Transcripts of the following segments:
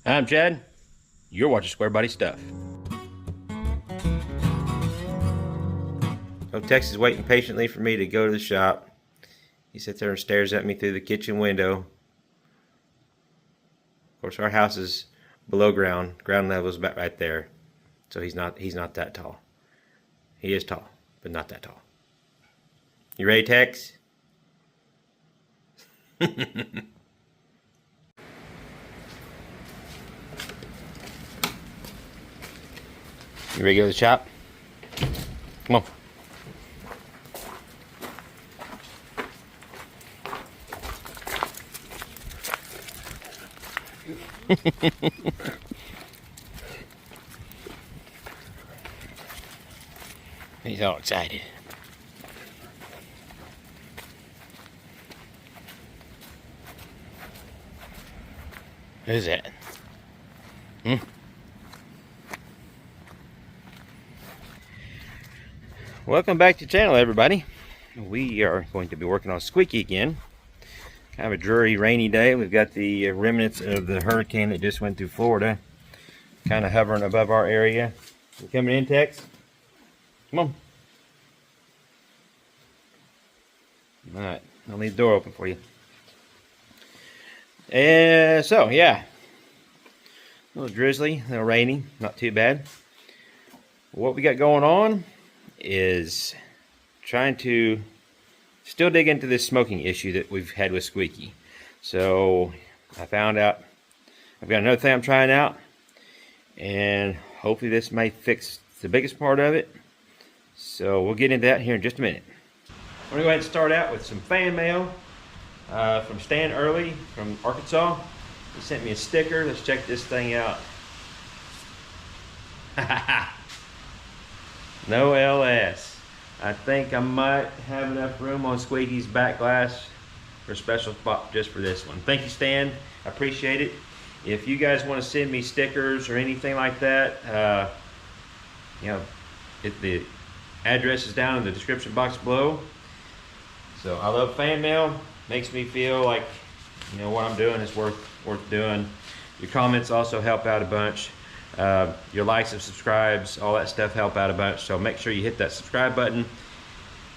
I'm Chad. You're watching Squarebody Stuff. So Tex is waiting patiently for me to go to the shop. He sits there and stares at me through the kitchen window. Of course, our house is below ground. Ground level is about right there. So he's not that tall. He is tall, but not that tall. You ready, Tex? You ready to go to the shop? Come on. He's all excited. Who's that? Welcome back to the channel, everybody. We are going to be working on Squeaky again. Kind of a dreary, rainy day. We've got the remnants of the hurricane that just went through Florida kind of hovering above our area. You coming in, Tex? Come on. Alright, I'll leave the door open for you. So, yeah. A little drizzly, a little rainy, not too bad. What we got going on is trying to still dig into this smoking issue that we've had with Squeaky. So, I found out I've got another thing I'm trying out, and hopefully this may fix the biggest part of it. So we'll get into that here in just a minute. I'm going to go ahead and start out with some fan mail from Stan Early from Arkansas. He sent me a sticker. Let's check this thing out. No LS. I think I might have enough room on Squeaky's back glass for a special spot just for this one. Thank you, Stan. I appreciate it. If you guys want to send me stickers or anything like that, you know, the address is down in the description box below. So I love fan mail. Makes me feel like, you know, what I'm doing is worth doing. Your comments also help out a bunch. Your likes and subscribes, all that stuff help out a bunch. So make sure you hit that subscribe button,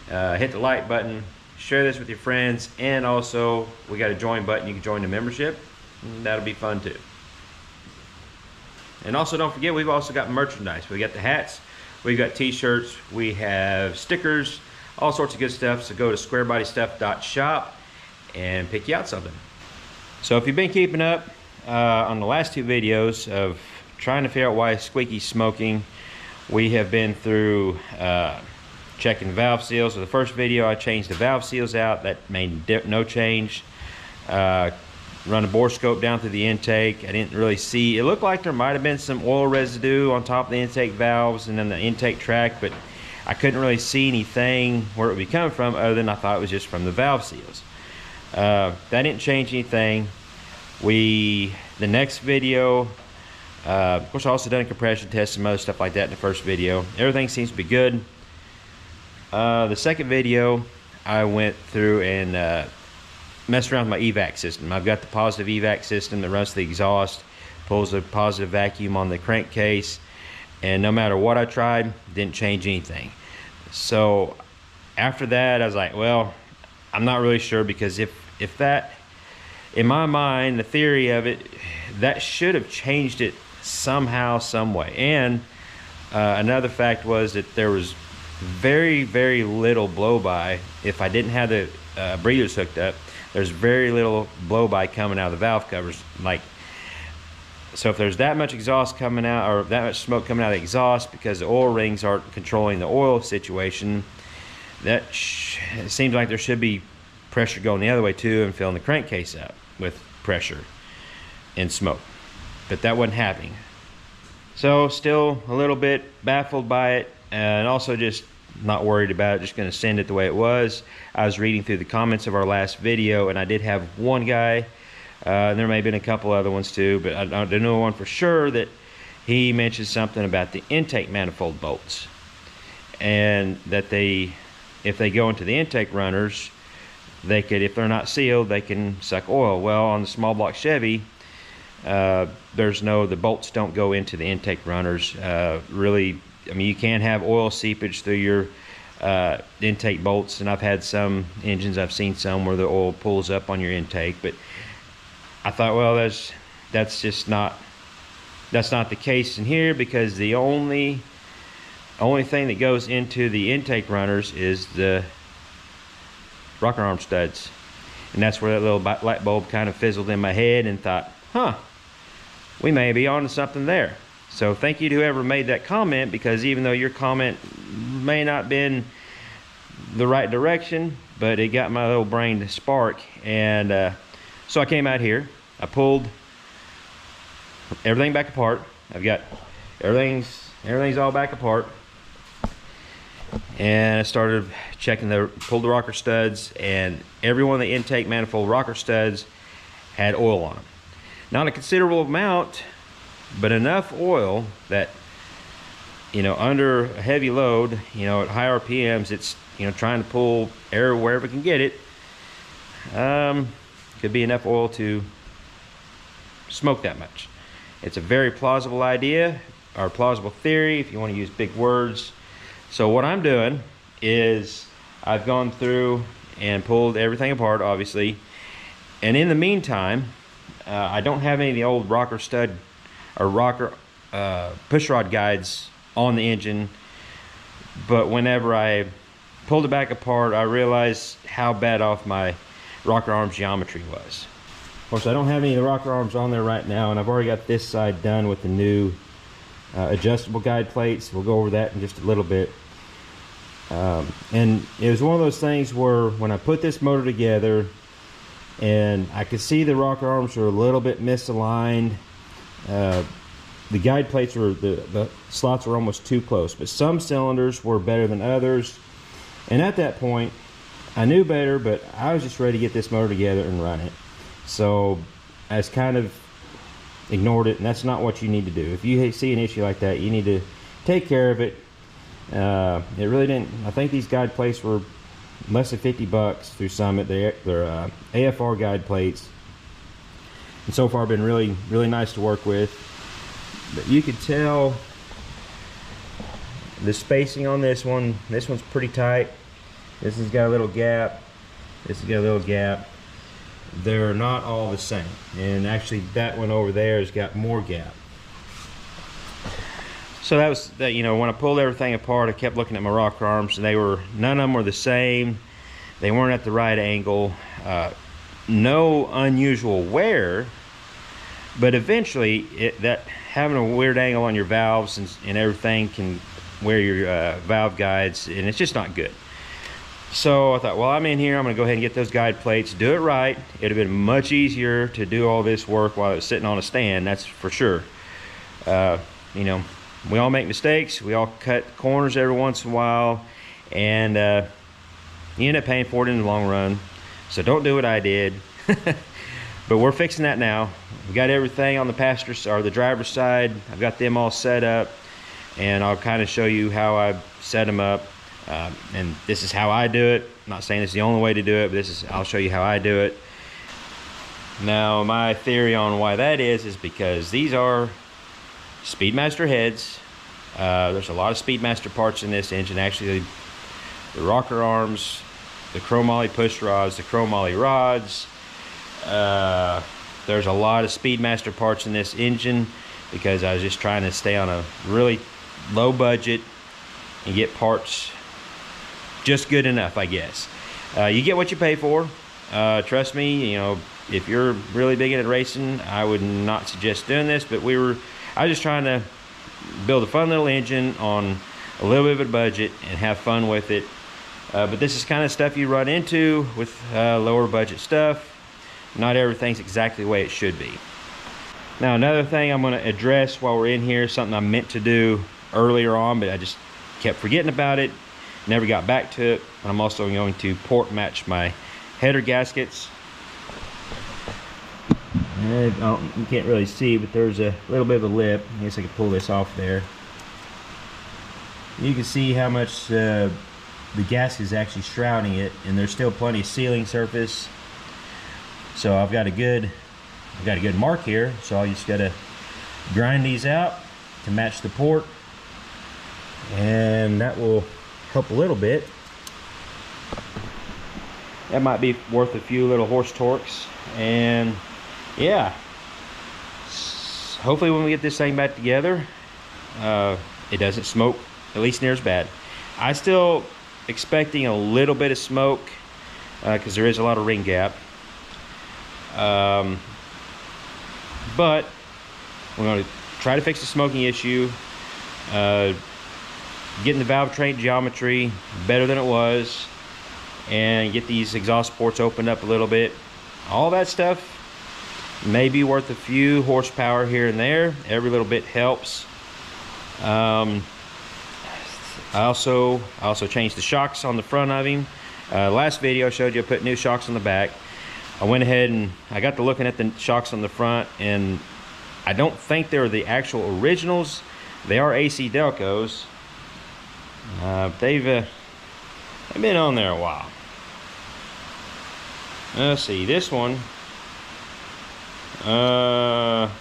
hit the like button, share this with your friends, and also we got a join button. You can join the membership. That'll be fun too. And also don't forget, we've also got merchandise. We got the hats, we've got t-shirts, we have stickers, all sorts of good stuff. So go to squarebodystuff.shop and pick you out something. So if you've been keeping up on the last two videos of trying to figure out why Squeaky's smoking, we have been through checking valve seals. So the first video I changed the valve seals out. That made no change. Run a bore scope down through the intake. I didn't really see, it looked like there might have been some oil residue on top of the intake valves and then the intake track, but I couldn't really see anything where it would be coming from other than I thought it was just from the valve seals. That didn't change anything. The next video, of course I also done a compression test, some other stuff like that in the first video. Everything seems to be good. The second video I went through and messed around with my evac system. I've got the positive evac system that runs the exhaust, pulls a positive vacuum on the crankcase, and no matter what I tried, didn't change anything. So after that I was like, well, I'm not really sure, because if that, in my mind, the theory of it, that should have changed it somehow, some way. And another fact was that there was very, very little blow-by. If I didn't have the breathers hooked up, there's very little blow-by coming out of the valve covers. Like, so if there's that much exhaust coming out, or that much smoke coming out of the exhaust because the oil rings aren't controlling the oil situation, that it seems like there should be pressure going the other way too and filling the crankcase up with pressure and smoke. But that wasn't happening. So still a little bit baffled by it, and also just not worried about it, just going to send it the way it was. I was reading through the comments of our last video, and I did have one guy, there may have been a couple other ones too, but I don't know one for sure, that he mentioned something about the intake manifold bolts, and that if they go into the intake runners, they could, if they're not sealed, they can suck oil. Well, on the small block Chevy, The bolts don't go into the intake runners. Really, I mean, you can have oil seepage through your intake bolts, and I've had some engines, I've seen some where the oil pulls up on your intake, but I thought, well, that's just not the case in here, because the only thing that goes into the intake runners is the rocker arm studs. And that's where that little light bulb kind of fizzled in my head, and thought, huh, we may be on to something there. So thank you to whoever made that comment, because even though your comment may not been the right direction, but it got my little brain to spark. And so I came out here, I pulled everything back apart. I've got everything's all back apart, and I started checking pulled the rocker studs, and every one of the intake manifold rocker studs had oil on them. Not a considerable amount, but enough oil that, you know, under a heavy load, you know, at high RPMs, it's, you know, trying to pull air wherever it can get it. Could be enough oil to smoke that much. It's a very plausible idea, or plausible theory, if you want to use big words. So what I'm doing is I've gone through and pulled everything apart, obviously, and in the meantime, I don't have any of the old rocker stud or rocker push rod guides on the engine, but whenever I pulled it back apart, I realized how bad off my rocker arms geometry was. Of course, I don't have any of the rocker arms on there right now, and I've already got this side done with the new adjustable guide plates. We'll go over that in just a little bit. And it was one of those things where when I put this motor together, and I could see the rocker arms were a little bit misaligned. The guide plates were, the slots were almost too close, but some cylinders were better than others. And at that point, I knew better, but I was just ready to get this motor together and run it. So I just kind of ignored it, and that's not what you need to do. If you see an issue like that, you need to take care of it. It really didn't, I think these guide plates were less than 50 bucks through Summit. They're AFR guide plates, and so far been really nice to work with. But you could tell the spacing on this one's pretty tight. This has got a little gap, this has got a little gap. They're not all the same, and actually that one over there has got more gap. So that was that. You know, when I pulled everything apart, I kept looking at my rocker arms, and none of them were the same. They weren't at the right angle. No unusual wear, but eventually having a weird angle on your valves and everything can wear your valve guides, and it's just not good. So I thought, well, I'm in here, I'm gonna go ahead and get those guide plates, do it right. It'd have been much easier to do all this work while it was sitting on a stand, that's for sure. You know, we all make mistakes, we all cut corners every once in a while, and you end up paying for it in the long run. So don't do what I did. But we're fixing that now. We got everything on the passenger or the driver's side. I've got them all set up, and I'll kind of show you how I set them up. And this is how I do it. I'm not saying it's the only way to do it, but I'll show you how I do it. Now, my theory on why that is because these are Speedmaster heads. There's a lot of Speedmaster parts in this engine. Actually, the rocker arms, the chromoly push rods, the chromoly rods. There's a lot of Speedmaster parts in this engine because I was just trying to stay on a really low budget and get parts just good enough, I guess. You get what you pay for. Trust me, you know, if you're really big into racing, I would not suggest doing this, but I was just trying to build a fun little engine on a little bit of a budget and have fun with it. But this is kind of stuff you run into with lower budget stuff. Not everything's exactly the way it should be. Now, another thing I'm going to address while we're in here, something I meant to do earlier on, but I just kept forgetting about it, never got back to it. I'm also going to port match my header gaskets. You can't really see, but there's a little bit of a lip. I guess I could pull this off there. You can see how much the gasket is actually shrouding it, and there's still plenty of sealing surface. So I've got a good I've got a good mark here, so I just gotta grind these out to match the port, and that will help a little bit. That might be worth a few little horse torques. And yeah, hopefully when we get this thing back together, it doesn't smoke at least near as bad. I still expecting a little bit of smoke because there is a lot of ring gap, but we're going to try to fix the smoking issue, getting the valve train geometry better than it was, and get these exhaust ports opened up a little bit. All that stuff may be worth a few horsepower here and there. Every little bit helps. I also changed the shocks on the front of him. Last video I showed you I put new shocks on the back. I went ahead and I got to looking at the shocks on the front, and I don't think they're the actual originals. They are AC Delcos. They've been on there a while. Let's see, this one. Well,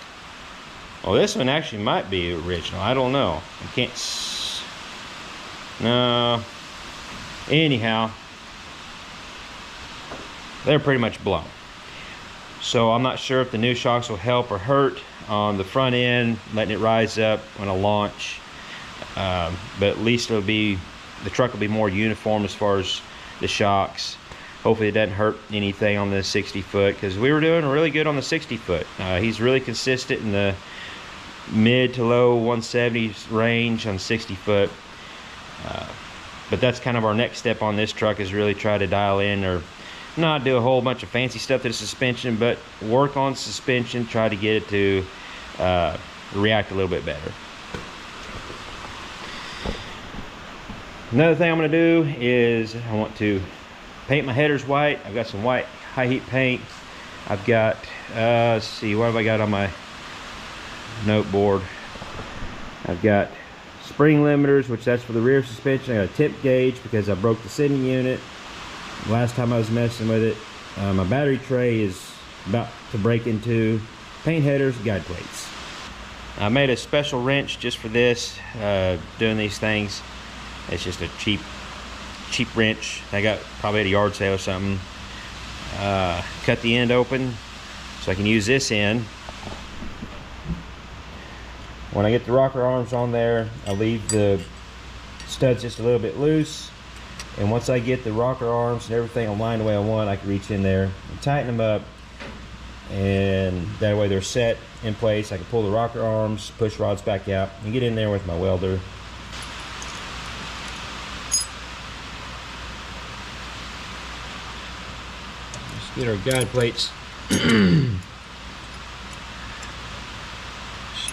this one actually might be original. I don't know. I can't. No. Anyhow, they're pretty much blown. So I'm not sure if the new shocks will help or hurt on the front end, letting it rise up when I launch. But at least it'll be, the truck will be more uniform as far as the shocks. Hopefully it doesn't hurt anything on the 60 foot, because we were doing really good on the 60 foot. He's really consistent in the mid to low 170s range on 60 foot. But that's kind of our next step on this truck, is really try to dial in, or not do a whole bunch of fancy stuff to the suspension, but work on suspension, try to get it to react a little bit better. Another thing I'm going to do is I want to paint my headers white. I've got some white high heat paint. I've got, let's see, what have I got on my note board? I've got spring limiters, which that's for the rear suspension. I got a tip gauge because I broke the sending unit last time I was messing with it. My battery tray is about to break into. Paint headers, guide plates. I made a special wrench just for this, doing these things. It's just a cheap wrench I got probably at a yard sale or something. Cut the end open so I can use this end. When I get the rocker arms on there, I leave the studs just a little bit loose, and once I get the rocker arms and everything aligned the way I want, I can reach in there and tighten them up, and that way they're set in place. I can pull the rocker arms, push rods back out, and get in there with my welder. Get our guide plates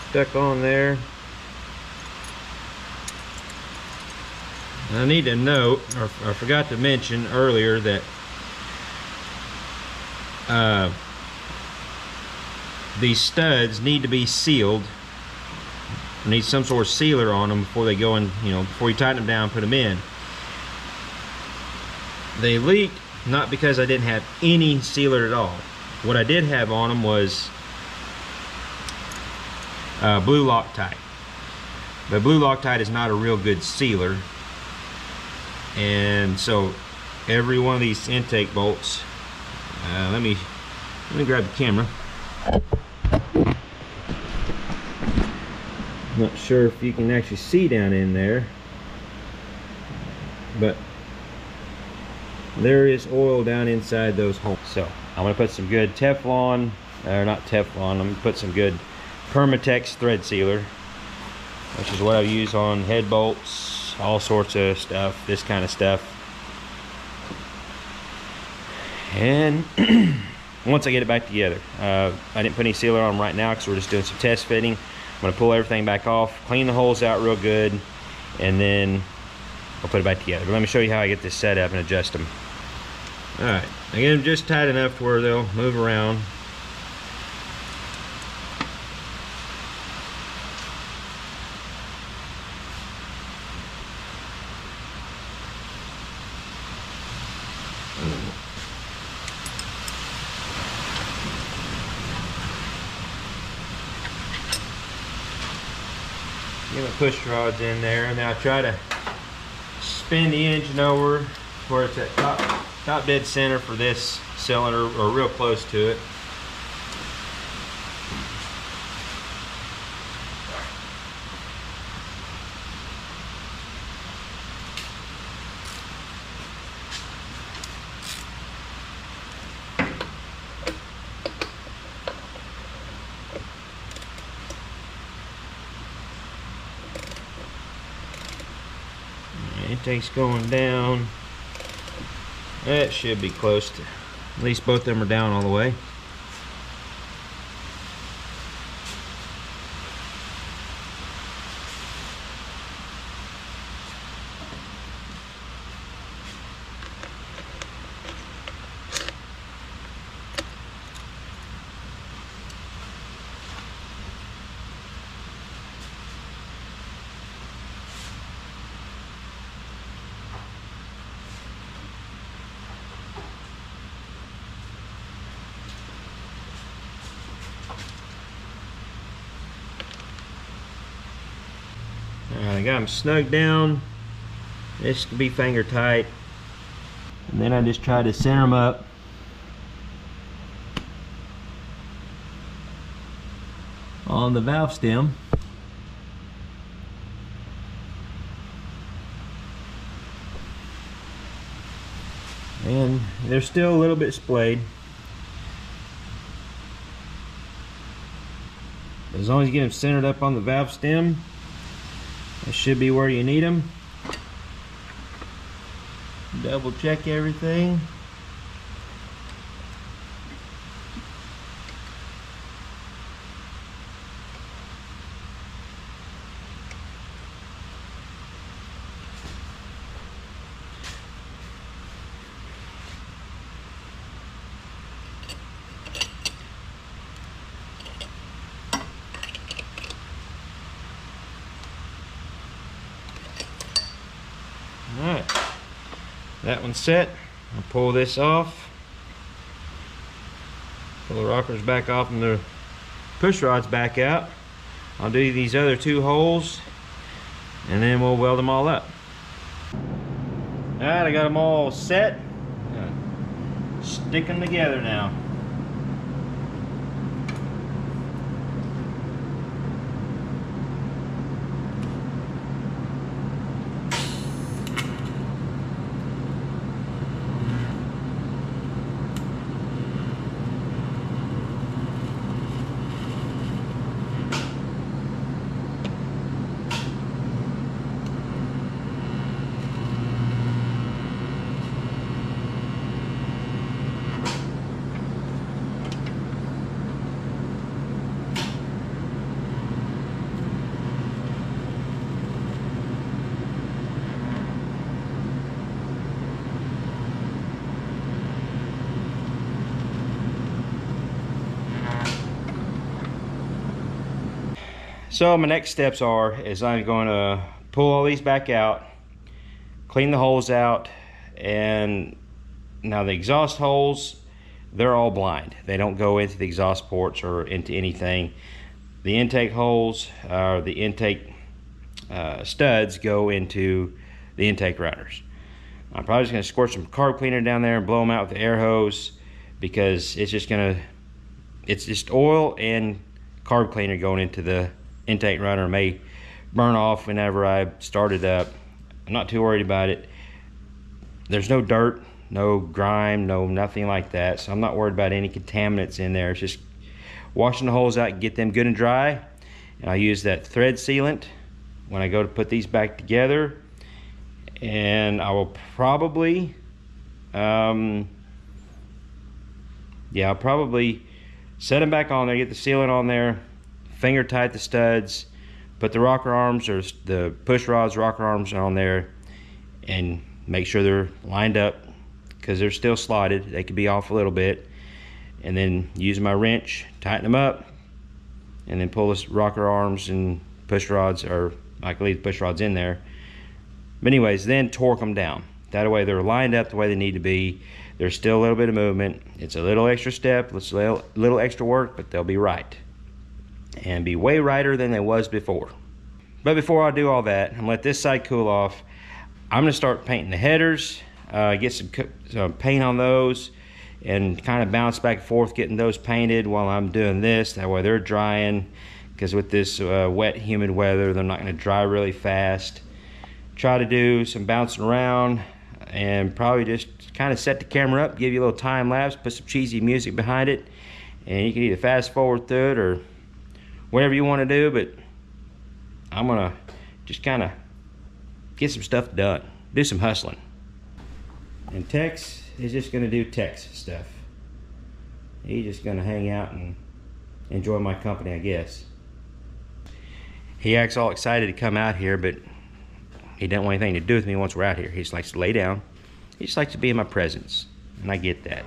stuck on there. I need to note, or I forgot to mention earlier, that these studs need to be sealed. I need some sort of sealer on them before they go in, you know, before you tighten them down and put them in. They leaked not because I didn't have any sealer at all. What I did have on them was blue Loctite. But blue Loctite is not a real good sealer, and so every one of these intake bolts, let me grab the camera. Not sure if you can actually see down in there, but there is oil down inside those holes. So I'm going to put some good Teflon, or not Teflon, I'm going to put some good Permatex thread sealer, which is what I use on head bolts, all sorts of stuff, this kind of stuff. And once I get it back together, I didn't put any sealer on them right now because we're just doing some test fitting. I'm going to pull everything back off, clean the holes out real good, and then I'll put it back together. But let me show you how I get this set up and adjust them. Alright, I get them just tight enough to where they'll move around. Get my push rods in there, and then I try to spin the engine over where it's at top dead center for this cylinder, or real close to it. Intake's going down. That should be close to, at least both of them are down all the way. Alright, I got them snug down. This to be finger tight. And then I just try to center them up. On the valve stem. And they're still a little bit splayed. As long as you get them centered up on the valve stem, that should be where you need them. Double check everything. Alright, that one's set. I'll pull this off. Pull the rockers back off and the push rods back out. I'll do these other two holes and then we'll weld them all up. Alright, I got them all set. Stick them together now. So my next steps is I'm going to pull all these back out, clean the holes out, and now the exhaust holes, they're all blind. They don't go into the exhaust ports or into anything. The intake holes, or the intake studs, go into the intake runners. I'm probably just going to squirt some carb cleaner down there and blow them out with the air hose, because it's just oil and carb cleaner going into the intake runner. May burn off whenever I start it up. I'm not too worried about it. There's no dirt, no grime, nothing like that, so I'm not worried about any contaminants in there. It's just washing the holes out and get them good and dry. And I use that thread sealant when I go to put these back together. And I will probably I'll probably set them back on there, get the sealant on there, finger tight the studs, put the rocker arms or the push rods, rocker arms on there, and make sure they're lined up, because they're still slotted. They could be off a little bit. And then use my wrench, tighten them up, and then pull the rocker arms and push rods, or I can leave the push rods in there. But anyways, then torque them down. That way they're lined up the way they need to be. There's still a little bit of movement. It's a little extra step, it's a little extra work, but they'll be right. And be way righter than they was before. But before I do all that, I'm gonna let this side cool off. I'm gonna start painting the headers, get some paint on those, and kind of bounce back and forth getting those painted while I'm doing this. That way they're drying, because with this wet, humid weather, they're not gonna dry really fast. Try to do some bouncing around and probably just kind of set the camera up, give you a little time lapse, put some cheesy music behind it, and you can either fast forward through it or whatever you want to do. But I'm gonna just kind of get some stuff done, do some hustling. And Tex is just gonna do Tex stuff. He's just gonna hang out and enjoy my company, I guess. He acts all excited to come out here, but he doesn't want anything to do with me once we're out here. He just likes to lay down. He just likes to be in my presence, and I get that.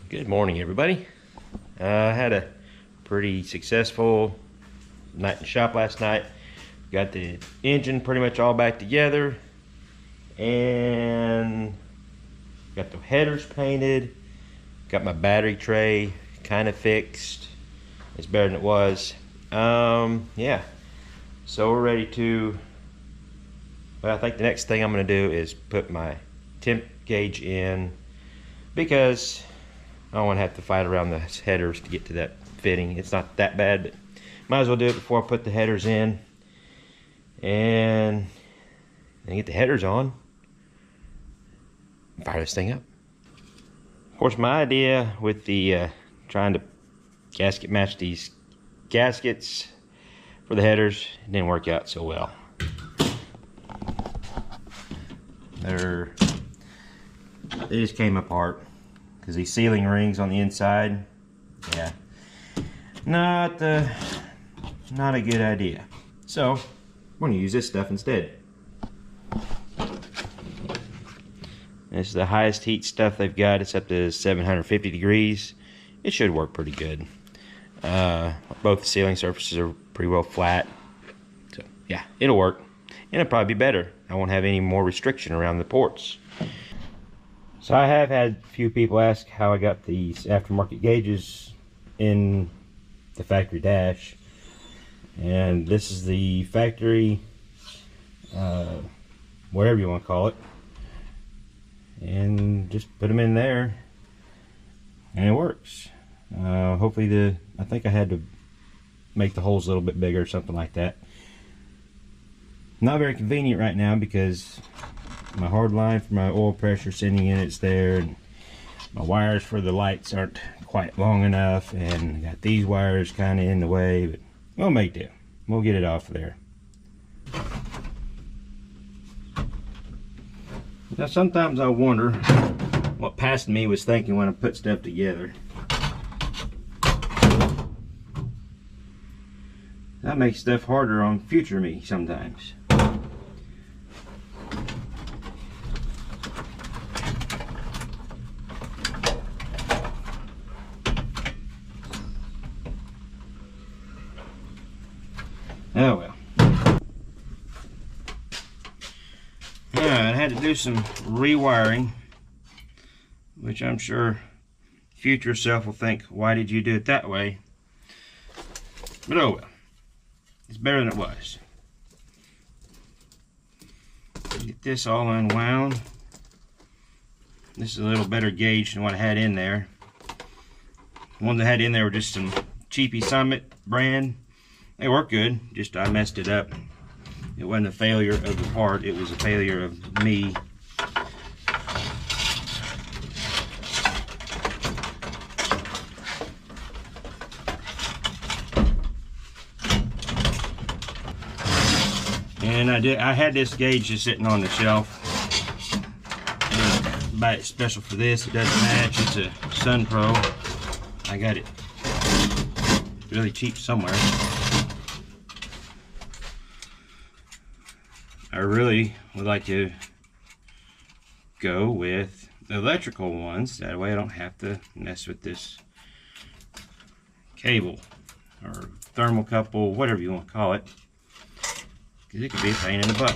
Good morning, everybody. I had a pretty successful night in the shop last night. Got the engine pretty much all back together and got the headers painted. Got my battery tray kind of fixed. It's better than it was. Yeah, so we're ready to, well, I think the next thing I'm going to do is put my temp gauge in, because I don't want to have to fight around the headers to get to that fitting. It's not that bad, but might as well do it before I put the headers in. And then get the headers on. Fire this thing up. Of course, my idea with the trying to gasket match these gaskets for the headers, it didn't work out so well. They just came apart. Because these sealing rings on the inside, yeah, not a good idea. So I'm going to use this stuff instead. This is the highest heat stuff they've got. It's up to 750 degrees. It should work pretty good. Both the sealing surfaces are pretty well flat. So yeah, it'll work. And it'll probably be better. I won't have any more restriction around the ports. So I have had a few people ask how I got these aftermarket gauges in the factory dash. And this is the factory, whatever you want to call it. And just put them in there and it works. Hopefully I think I had to make the holes a little bit bigger or something like that. Not very convenient right now because my hard line for my oil pressure sending unit's there, and my wires for the lights aren't quite long enough, and I got these wires kind of in the way, but we'll make do. We'll get it off there. Now sometimes I wonder what past me was thinking when I put stuff together. That makes stuff harder on future me sometimes. had to do some rewiring, which I'm sure future self will think, why did you do it that way? But oh well, it's better than it was. Get this all unwound. This is a little better gauge than what I had in there. The ones I had in there were just some cheapy Summit brand. They work good, just I messed it up. It wasn't a failure of the part, it was a failure of me. And I had this gauge just sitting on the shelf. I buy it special for this. It doesn't match. It's a Sun Pro. I got it really cheap somewhere. I really would like to go with the electrical ones. That way I don't have to mess with this cable or thermocouple, whatever you want to call it. Because it could be a pain in the butt.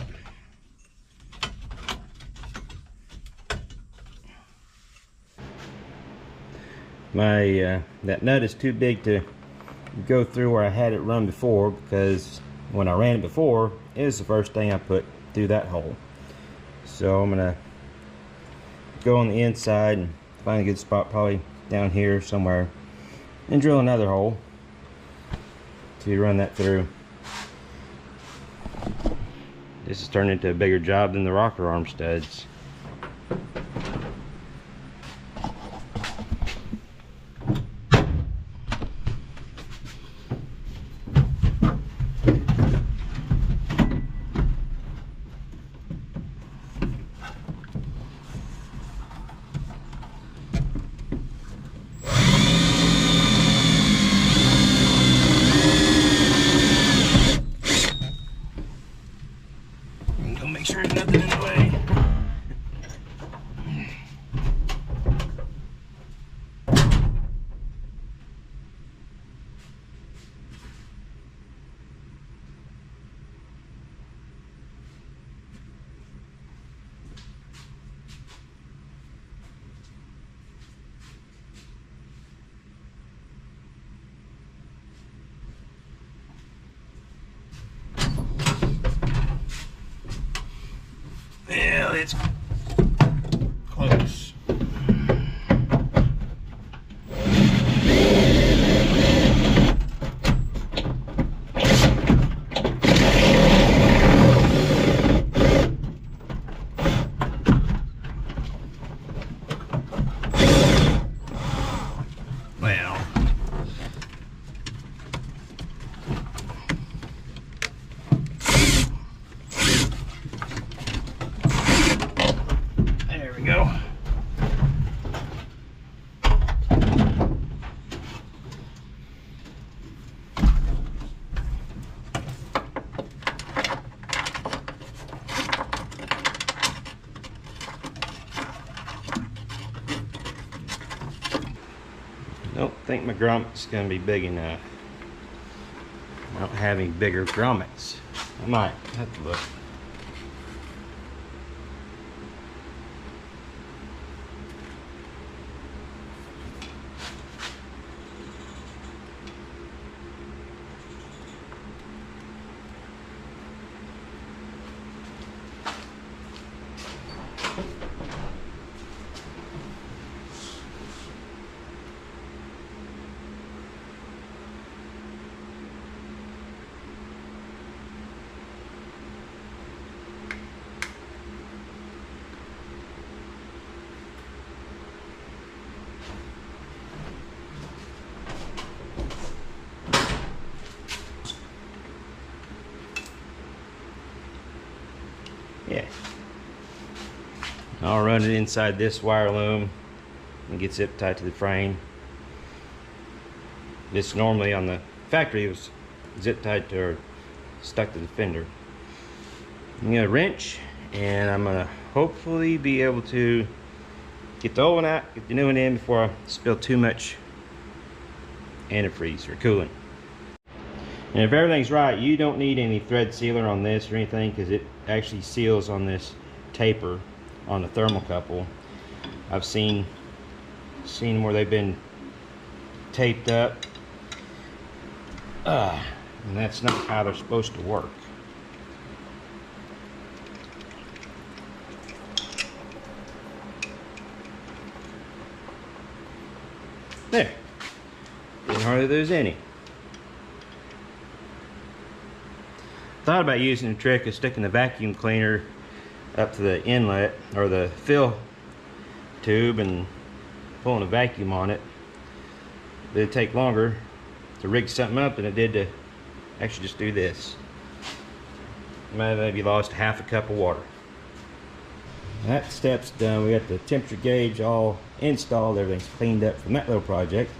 That nut is too big to go through where I had it run before, because when I ran it before, it was the first thing I put through that hole. So I'm gonna go on the inside and find a good spot, probably down here somewhere, and drill another hole to run that through. This has turned into a bigger job than the rocker arm studs. Make sure there's nothing in the way. Yeah, it's close. Well, there we go. Don't think my grommet's gonna be big enough. I don't have any bigger grommets. I might have to look. Yeah. I'll run it inside this wire loom and get zip tied to the frame. This normally on the factory was zip tied to or stuck to the fender. I'm gonna wrench and I'm gonna hopefully be able to get the old one out, get the new one in before I spill too much antifreeze or coolant. And if everything's right, you don't need any thread sealer on this or anything, because it actually seals on this taper on the thermocouple. I've seen where they've been taped up, and that's not how they're supposed to work. There, didn't hardly lose any. Thought about using the trick of sticking the vacuum cleaner up to the inlet or the fill tube and pulling a vacuum on it. But it'd take longer to rig something up than it did to actually just do this. Maybe lost half a cup of water. That step's done. We got the temperature gauge all installed. Everything's cleaned up from that little project.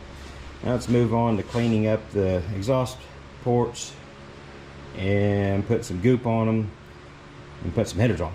Now let's move on to cleaning up the exhaust ports and put some goop on them and put some headers on.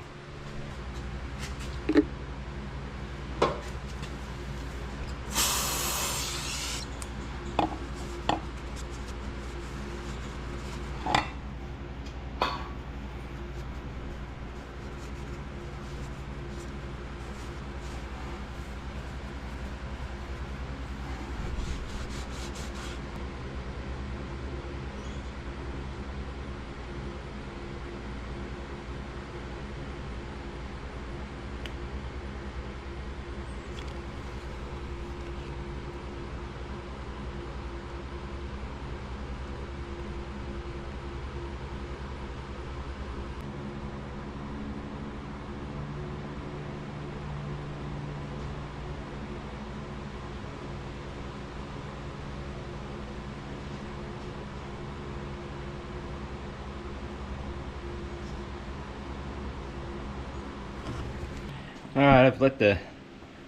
Alright, I've let the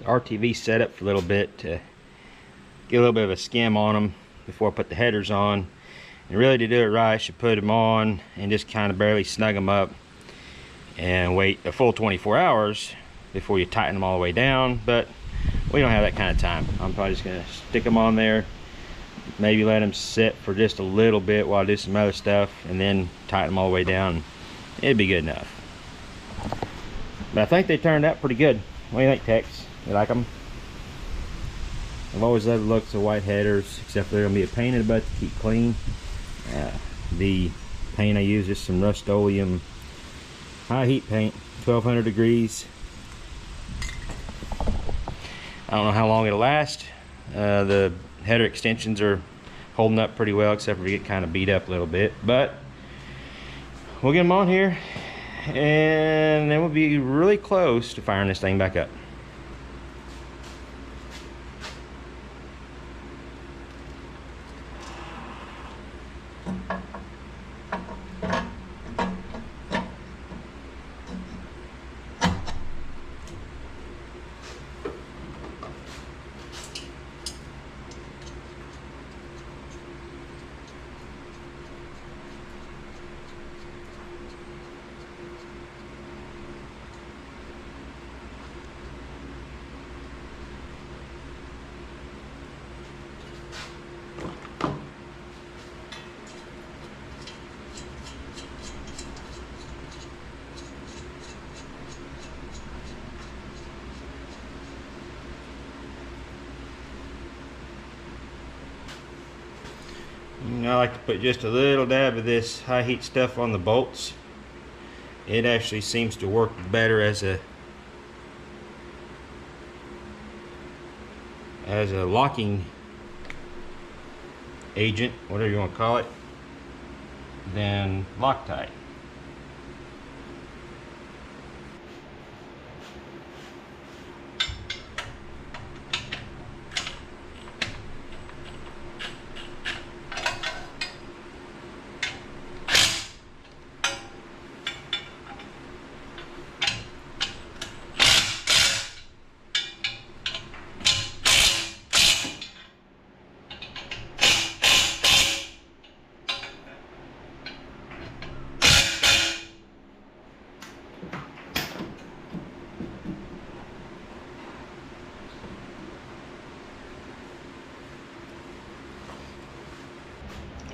RTV set up for a little bit to get a little bit of a skim on them before I put the headers on. And really, to do it right, I should put them on and just kind of barely snug them up and wait a full 24 hours before you tighten them all the way down. But we don't have that kind of time. I'm probably just going to stick them on there, maybe let them sit for just a little bit while I do some other stuff, and then tighten them all the way down. It'd be good enough. But I think they turned out pretty good. What do you think, Tex? You like them? I've always loved the looks of white headers, except for they're going to be a pain in the butt to keep clean. The paint I use is some Rust-Oleum high heat paint, 1200 degrees. I don't know how long it'll last. The header extensions are holding up pretty well, except for they get kind of beat up a little bit. But we'll get them on here, and then we'll be really close to firing this thing back up. I like to put just a little dab of this high heat stuff on the bolts. It actually seems to work better as a locking agent, whatever you want to call it, than Loctite.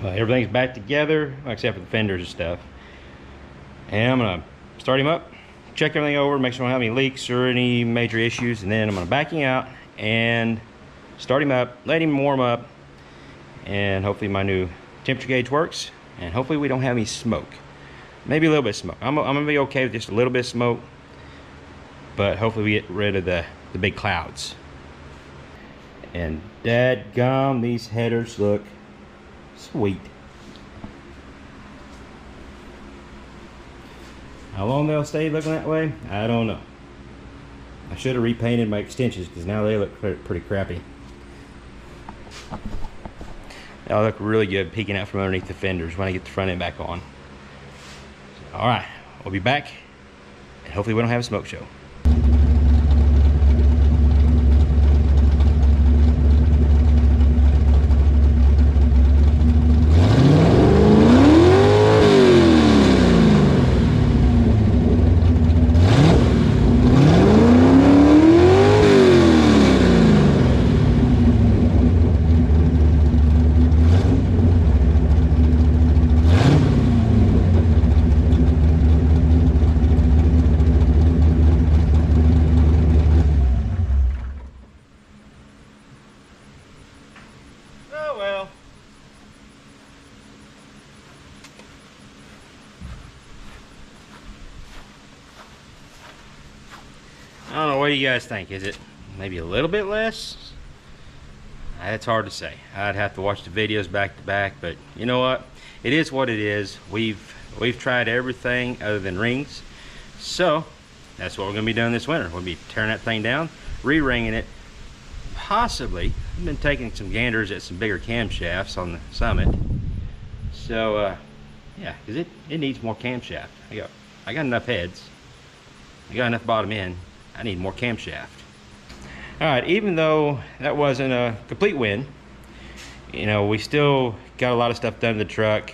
Everything's back together except for the fenders and stuff, and I'm gonna start him up, check everything over, make sure I don't have any leaks or any major issues, and then I'm going to back him out and start him up, let him warm up, and hopefully my new temperature gauge works, and hopefully we don't have any smoke. Maybe a little bit of smoke. I'm going to be okay with just a little bit of smoke, but hopefully we get rid of the big clouds. And dadgum, these headers look sweet. How long they'll stay looking that way, I don't know. I should have repainted my extensions because now they look pretty crappy. They'll look really good peeking out from underneath the fenders when I get the front end back on. Alright, we'll be back, and hopefully we don't have a smoke show. I don't know, what do you guys think? Is it maybe a little bit less? It's hard to say. I'd have to watch the videos back to back, but you know what? It is what it is. We've tried everything other than rings, so that's what we're going to be doing this winter. We'll be tearing that thing down, re-ringing it. Possibly, I've been taking some ganders at some bigger camshafts on the Summit. So, yeah, because it needs more camshaft. I got enough heads. I got enough bottom end. I need more camshaft. Alright, even though that wasn't a complete win, you know, we still got a lot of stuff done to the truck.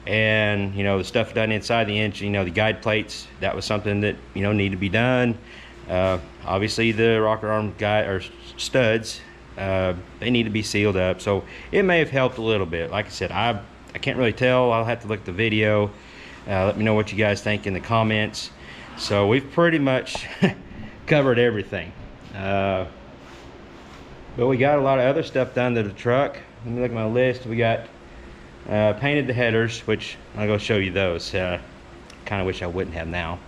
And, you know, the stuff done inside the engine, you know, the guide plates, that was something that, you know, needed to be done. Obviously the rocker arm guide or studs, they need to be sealed up. So it may have helped a little bit. Like I said, I can't really tell. I'll have to look at the video. Let me know what you guys think in the comments. So we've pretty much covered everything. But we got a lot of other stuff done to the truck. Let me look at my list. We got painted the headers, which I'll go show you those. Kind of wish I wouldn't have now.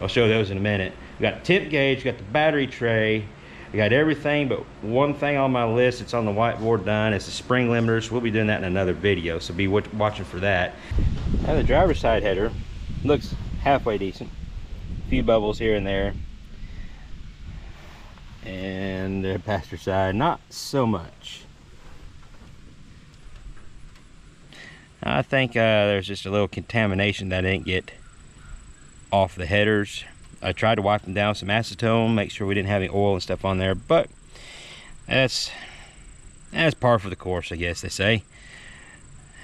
I'll show those in a minute. We got the tip gauge, we got the battery tray. We got everything but one thing on my list. It's on the whiteboard done. It's the spring limiters. We'll be doing that in another video, so be watching for that. Now the driver's side header looks halfway decent. A few bubbles here and there. And the passenger side, not so much. I think there's just a little contamination that I didn't get off the headers. I tried to wipe them down with some acetone, make sure we didn't have any oil and stuff on there, but that's par for the course, I guess they say.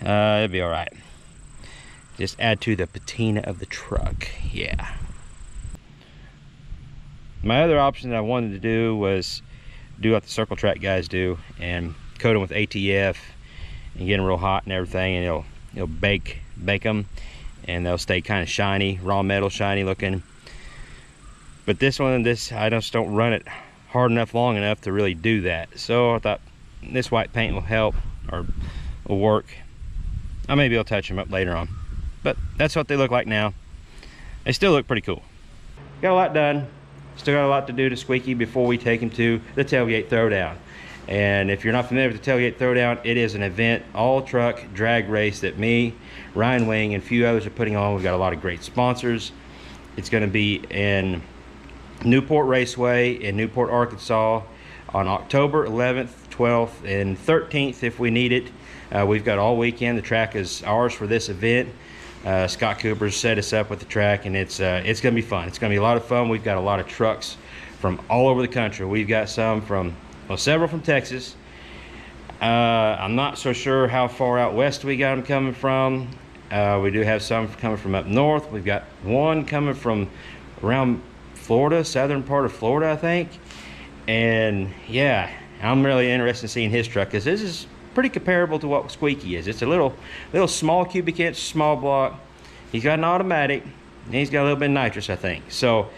It'll be all right. Just add to the patina of the truck, yeah. My other option that I wanted to do was do what the Circle Track guys do and coat them with ATF and get them real hot and everything, and it'll bake them, and they'll stay kind of shiny, raw metal shiny looking. But this one, I just don't run it hard enough, long enough to really do that. So I thought this white paint will help, or will work. Maybe I'll touch them up later on. But that's what they look like now. They still look pretty cool. Got a lot done. Still got a lot to do to Squeaky before we take him to the tailgate throwdown. And if you're not familiar with the tailgate throwdown, it is an event, all truck drag race that me, Ryan Wing, and a few others are putting on. We've got a lot of great sponsors. It's going to be in Newport Raceway in Newport, Arkansas on October 11th, 12th, and 13th if we need it. We've got all weekend. The track is ours for this event. Scott Cooper's set us up with the track, and it's going to be fun. It's going to be a lot of fun. We've got a lot of trucks from all over the country. We've got some from, well, several from Texas. I'm not so sure how far out west we got them coming from. We do have some coming from up north. We've got one coming from around Florida, southern part of Florida, I think. And yeah, I'm really interested in seeing his truck, because this is pretty comparable to what Squeaky is. It's a little small cubic inch, small block. He's got an automatic, And he's got a little bit of nitrous, I think. So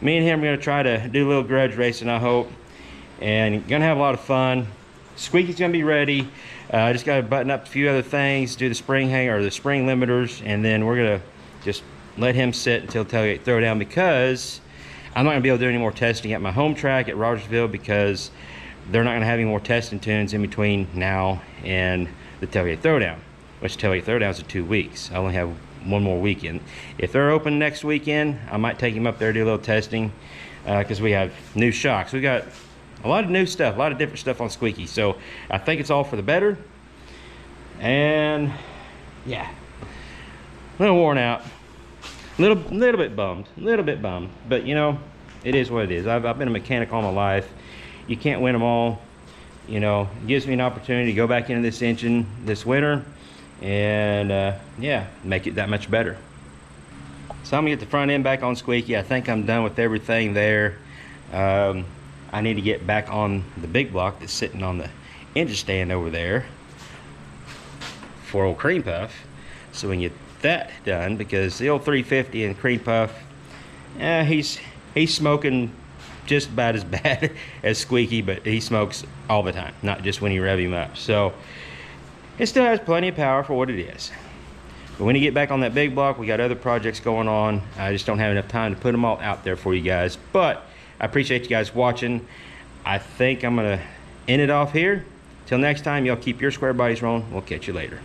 me and him are gonna try to do a little grudge racing, I hope, and gonna have a lot of fun. Squeaky's gonna be ready. I just gotta button up a few other things, do the spring hang or the spring limiters, and then we're gonna just let him sit until tailgate throwdown, because I'm not gonna be able to do any more testing at my home track at Rogersville, because they're not gonna have any more testing tunes in between now and the tailgate throwdown, which tailgate throwdown is in 2 weeks. I only have one more weekend. If they're open next weekend, I might take him up there, do a little testing, because we have new shocks. We got a lot of new stuff, a lot of different stuff on Squeaky. So I think it's all for the better. And yeah, a little worn out, little bit bummed, but you know, it is what it is. I've been a mechanic all my life. You can't win them all. You know, it gives me an opportunity to go back into this engine this winter and yeah, make it that much better. So I'm gonna get the front end back on Squeaky. I think I'm done with everything there. I need to get back on the big block that's sitting on the engine stand over there for old Cream Puff, so we can get that done, because the old 350 and Cream Puff, he's smoking just about as bad as Squeaky, but he smokes all the time, not just when you rev him up. So it still has plenty of power for what it is. But when you get back on that big block, we got other projects going on. I just don't have enough time to put them all out there for you guys. But I appreciate you guys watching. I think I'm gonna end it off here. Till next time, y'all keep your square bodies rolling. We'll catch you later.